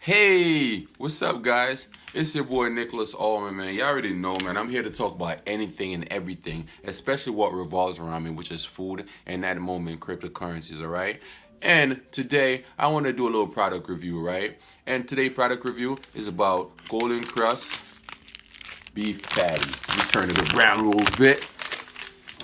Hey, what's up, guys? It's your boy Nicholas Allman, man. You already know, man. I'm here to talk about anything and everything, especially what revolves around me, which is food and at the moment, cryptocurrencies, all right? And today, I want to do a little product review, right? And today's product review is about Golden Krust beef patty. Let me turn it around a little bit,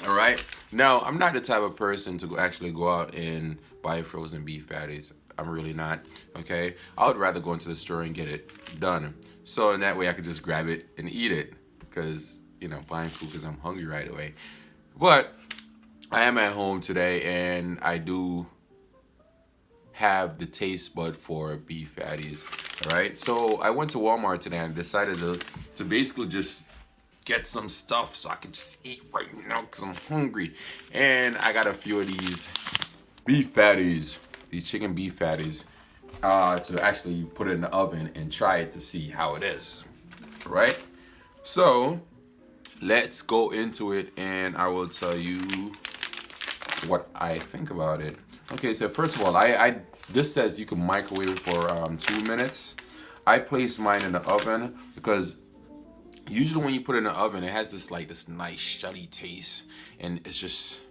all right? Now, I'm not the type of person to actually go out and buy frozen beef patties. I'm really not, okay? I would rather go into the store and get it done. So in that way I could just grab it and eat it because, buying food because I'm hungry right away. But I am at home today and I do have the taste bud for beef patties, all right? So I went to Walmart today and decided to basically just get some stuff so I can just eat right now because I'm hungry. And I got a few of these beef patties, these chicken beef patties, to actually put it in the oven and try it to see how it is, right? So let's go into it and I will tell you what I think about it. Okay, so first of all, this says you can microwave it for 2 minutes. I placed mine in the oven because usually when you put it in the oven, it has this nice shutty taste, and it's just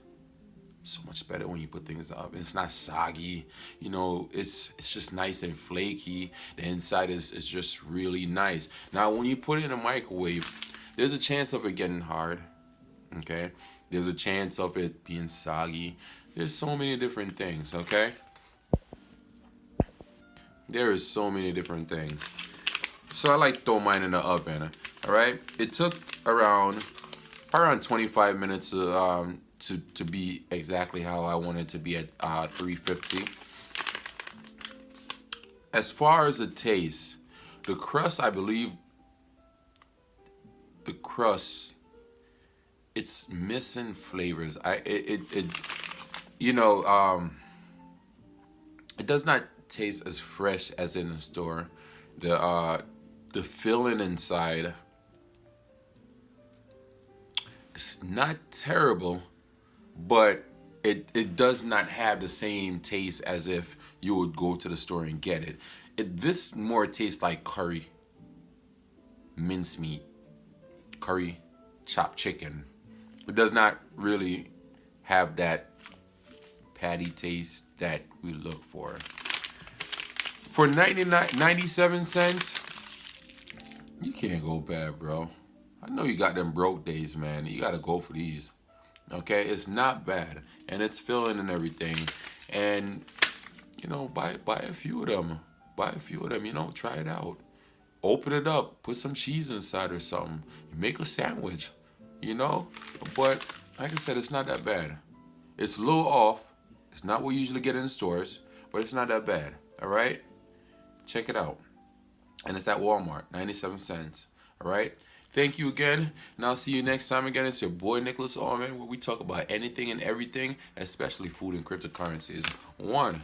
so much better when you put things in the oven. It's not soggy, it's just nice and flaky. The inside is just really nice. Now when you put it in a microwave, there's a chance of it getting hard, okay? There's a chance of it being soggy. There's so many different things, okay? There is so many different things. So I like throw mine in the oven, all right? It took around 25 minutes to be exactly how I want it to be at 350. As far as the taste, the crust, I believe, it's missing flavors. It does not taste as fresh as in the store. The filling inside, it's not terrible, but it does not have the same taste as if you would go to the store and get it. This more tastes like curry, mincemeat, curry, chopped chicken. It does not really have that patty taste that we look for. For 97 cents, you can't go bad, bro. I know you got them broke days, man. You gotta go for these. Okay, it's not bad, and it's filling and everything. And buy a few of them. Buy a few of them. Try it out. Open it up. Put some cheese inside or something. Make a sandwich. But like I said, it's not that bad. It's a little off. It's not what you usually get in stores, but it's not that bad. All right, check it out. And it's at Walmart, 97 cents. All right. Thank you again, and I'll see you next time again. It's your boy Nicholas Allman, where we talk about anything and everything, especially food and cryptocurrencies. One.